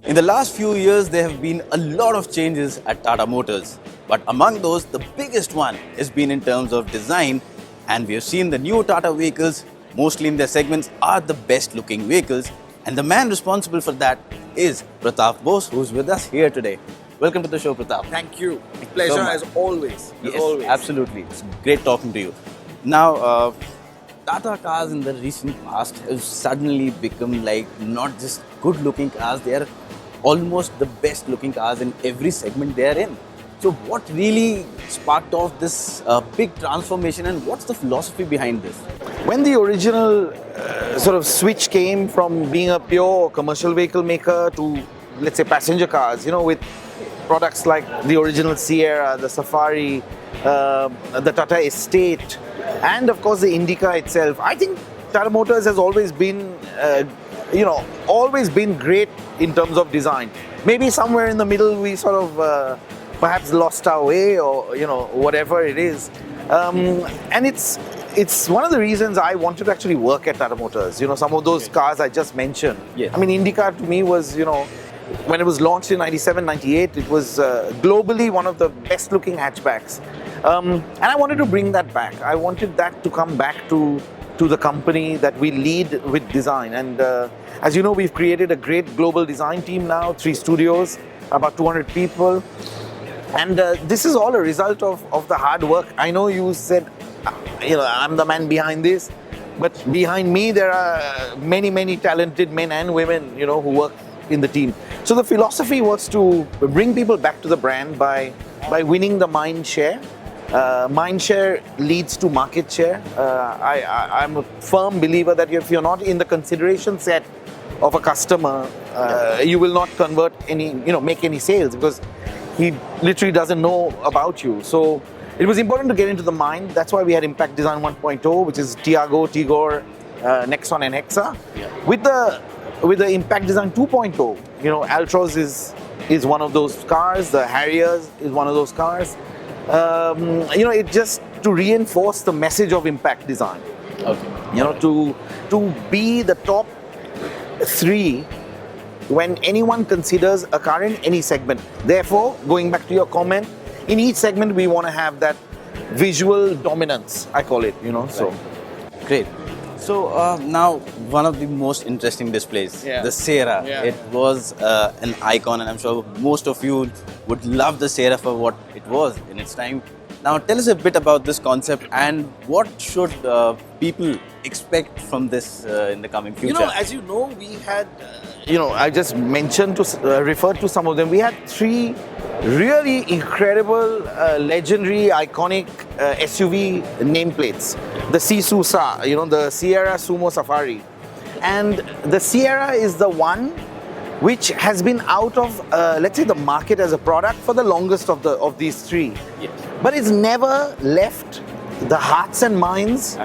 In the last few years, there have been a lot of changes at Tata Motors. But among those, the biggest one has been in terms of design. And we have seen the new Tata vehicles, mostly in their segments, are the best looking vehicles. And the man responsible for that is Pratap Bose, who's with us here today. Welcome to the show, Pratap. Thank you. Pleasure as always. Yes, absolutely. It's great talking to you. Now, Tata cars in the recent past have suddenly become like not just good looking cars, they are almost the best looking cars in every segment they are in. So what really sparked off this big transformation and what's the philosophy behind this? When the original sort of switch came from being a pure commercial vehicle maker to, let's say, passenger cars, with products like the original Sierra, the Safari, the Tata Estate, and of course the Indica itself, I think Tata Motors has always been, always been great in terms of design. Maybe somewhere in the middle we sort of perhaps lost our way, or whatever it is. And it's one of the reasons I wanted to actually work at Tata Motors. Some of those cars I just mentioned. Yes. I mean, Indica to me was, when it was launched in 97, 98, it was globally one of the best looking hatchbacks. And I wanted to bring that back. I wanted that to come back to the company that we lead with design. And as you know, we've created a great global design team now, 3 studios, about 200 people. And this is all a result of the hard work. I know you said, I'm the man behind this, but behind me there are many, many talented men and women, who work in the team. So the philosophy was to bring people back to the brand by winning the mind share. Mind share leads to market share. I'm a firm believer that if you're not in the consideration set of a customer, you will not convert any, make any sales, because he literally doesn't know about you. So it was important to get into the mind. That's why we had Impact Design 1.0, which is Tiago, Tigor, Nexon and Hexa. Yeah. With the Impact Design 2.0, Altroz is one of those cars. The Harriers is one of those cars. It just to reinforce the message of impact design. Okay. To be the top 3 when anyone considers a car in any segment. Therefore, going back to your comment, in each segment we want to have that visual dominance, I call it, so. Great. So now one of the most interesting displays, the Sierra. Yeah. It was an icon, and I'm sure most of you would love the Sierra for what it was in its time. Now tell us a bit about this concept and what should people expect from this in the coming future? As you know, we had, I just mentioned referred to some of them. We had 3 really incredible, legendary, iconic SUV nameplates. The Susa, the Sierra Sumo Safari. And the Sierra is the one which has been out of, let's say, the market as a product for the longest of these 3. Yes. But it's never left the hearts and minds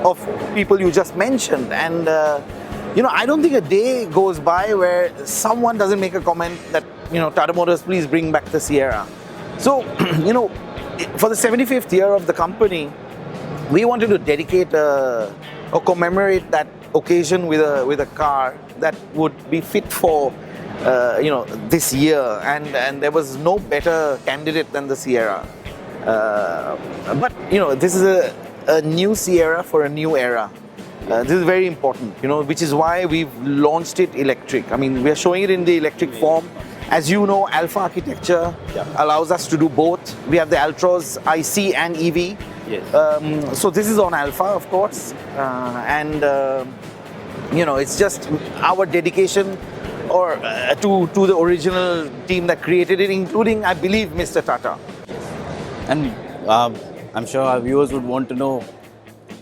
of people you just mentioned. And, I don't think a day goes by where someone doesn't make a comment that, Tata Motors, please bring back the Sierra. So, for the 75th year of the company, we wanted to dedicate or commemorate that occasion with a car that would be fit for this year, and there was no better candidate than the Sierra. But this is a new Sierra for a new era. This is very important, which is why we've launched it electric. I mean, we're showing it in the electric form. As you know, Alpha architecture allows us to do both. We have the Altroz IC and EV. Yes. So this is on Alpha, of course, and it's just our dedication to the original team that created it, including, I believe, Mr. Tata. And I'm sure our viewers would want to know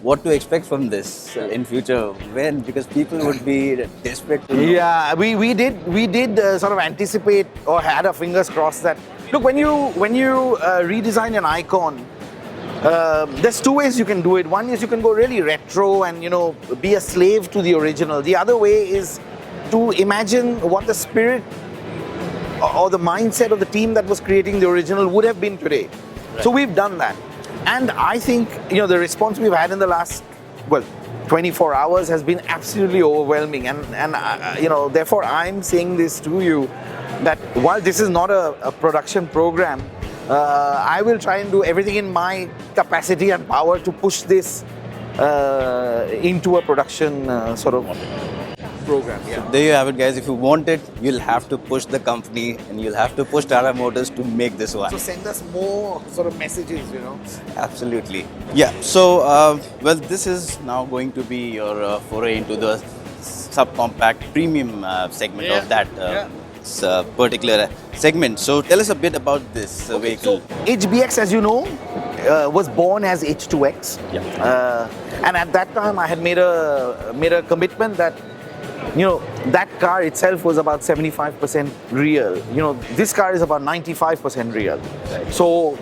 what to expect from this in future. When? Because people would be desperate to know. Yeah, we did sort of anticipate or had our fingers crossed that. Look, when you redesign an icon, there's 2 ways you can do it. One is you can go really retro and be a slave to the original. The other way is to imagine what the spirit or the mindset of the team that was creating the original would have been today. Right. So we've done that. And I think, the response we've had in the last, 24 hours has been absolutely overwhelming. And therefore I'm saying this to you, that while this is not a production program, I will try and do everything in my capacity and power to push this into a production sort of program. Yeah. There you have it, guys. If you want it, you'll have to push the company and you'll have to push Tata Motors to make this one. So send us more sort of messages, Absolutely. Yeah. So, well, this is now going to be your foray into the subcompact premium segment of that particular segment. So, tell us a bit about this vehicle. So HBX, as you know, was born as H2X. Yeah. And at that time, I had made a commitment that that car itself was about 75% real. This car is about 95% real. Right. So,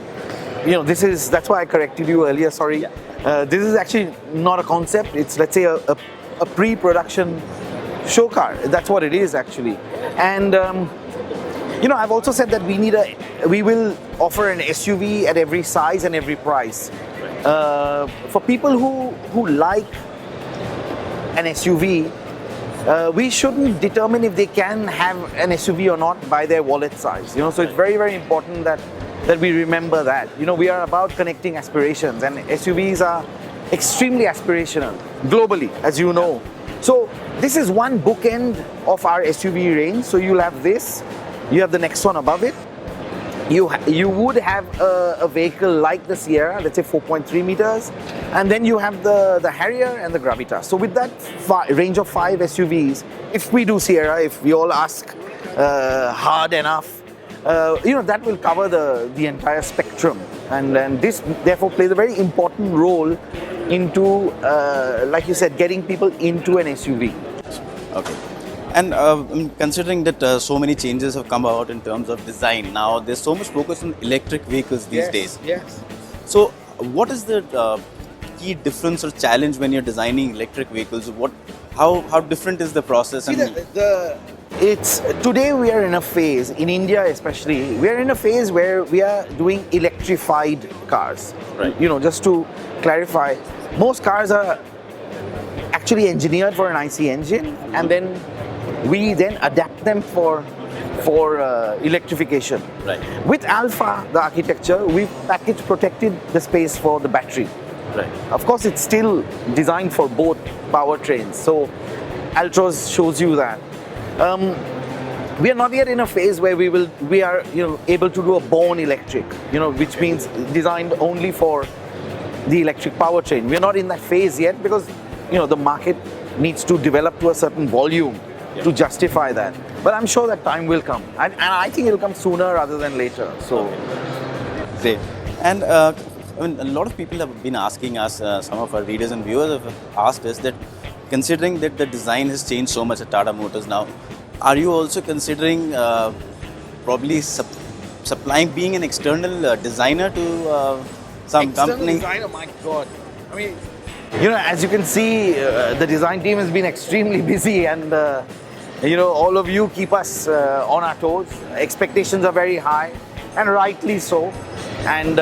that's why I corrected you earlier. Sorry. Yeah. This is actually not a concept. It's, let's say, a pre-production show car. That's what it is actually. And I've also said that we will offer an SUV at every size and every price. For people who like an SUV, we shouldn't determine if they can have an SUV or not by their wallet size. So it's very, very important that we remember that. We are about connecting aspirations, and SUVs are extremely aspirational globally, as you know. So this is one bookend of our SUV range. So you'll have this, you have the next one above it. You would have a vehicle like the Sierra, let's say 4.3 meters, and then you have the Harrier and the Gravitas. So with that range of 5 SUVs, if we do Sierra, if we all ask hard enough, that will cover the entire spectrum. And this therefore plays a very important role into, like you said, getting people into an SUV. Okay. And considering that so many changes have come about in terms of design, now there's so much focus on electric vehicles these days. Yes. So, what is the key difference or challenge when you're designing electric vehicles? How different is the process? See, today we are in a phase, in India especially, we are in a phase where we are doing electrified cars. Right. Just to clarify, most cars are actually engineered for an IC engine, and then we then adapt them for electrification. Right. With Alpha, the architecture, we've protected the space for the battery. Right. Of course, it's still designed for both powertrains. So Altroz shows you that. We are not yet in a phase where we are able to do a born electric, which means designed only for the electric powertrain. We are not in that phase yet because the market needs to develop to a certain volume to justify that. But I'm sure that time will come, and I think it'll come sooner rather than later. So, great. And a lot of people have been asking us, some of our readers and viewers have asked us that, considering that the design has changed so much at Tata Motors now, are you also considering probably supplying, being an external designer to some company? Designer, my God. I mean, as you can see, the design team has been extremely busy, and all of you keep us on our toes. Expectations are very high, and rightly so. And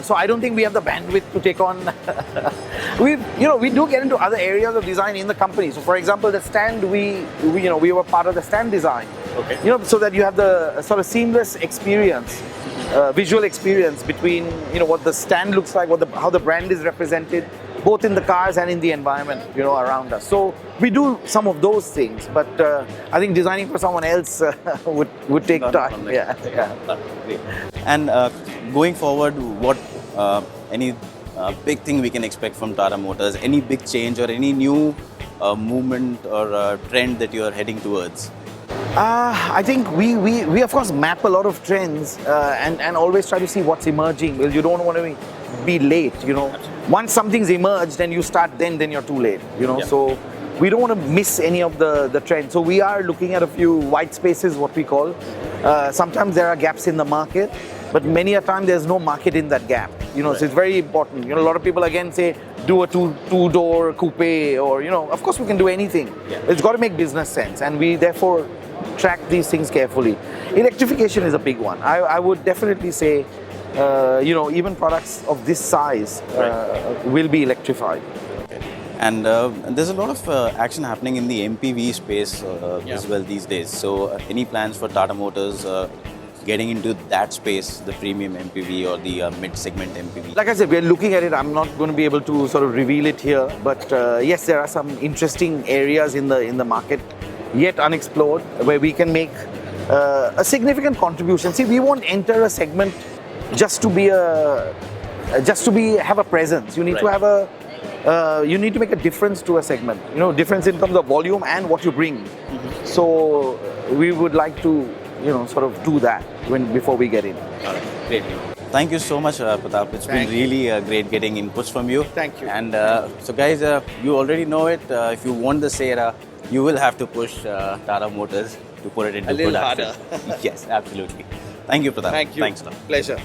so I don't think we have the bandwidth to take on. we do get into other areas of design in the company. So, for example, the stand, we were part of the stand design. Okay. So that you have the sort of seamless experience, visual experience between what the stand looks like, how the brand is represented, both in the cars and in the environment around us. So we do some of those things, but I think designing for someone else would take time. Yeah. Great. And going forward, what any big thing we can expect from Tata Motors? Any big change or any new movement or trend that you are heading towards? I think we of course map a lot of trends and always try to see what's emerging. Well, you don't want to be late, Once something's emerged and you start, then you're too late, So we don't want to miss any of the trends. So we are looking at a few white spaces, what we call. Sometimes there are gaps in the market, but many a time there's no market in that gap, Right. So it's very important. A lot of people again say, do a two-door coupe, or, of course we can do anything. Yeah. It's got to make business sense, and we therefore track these things carefully. Electrification is a big one. I would definitely say, even products of this size will be electrified. Okay. And there's a lot of action happening in the MPV space as well these days. So, any plans for Tata Motors getting into that space, the premium MPV or the mid-segment MPV? Like I said, we're looking at it. I'm not going to be able to sort of reveal it here, but yes, there are some interesting areas in the market yet unexplored where we can make a significant contribution. See, we won't enter a segment just to have a presence. You need to have you need to make a difference to a segment. You know, difference in terms of volume and what you bring. So we would like to, you know, sort of do that before we get in. All right, great. Thank you so much, Pratap. It's been really great getting inputs from you. Thank you. And so, guys, you already know it. If you want the Sierra, you will have to push Tata Motors to put it into A little production. harder. Yes, absolutely. Thank you, Pratap. Thank you. Thanks, a lot. Pleasure.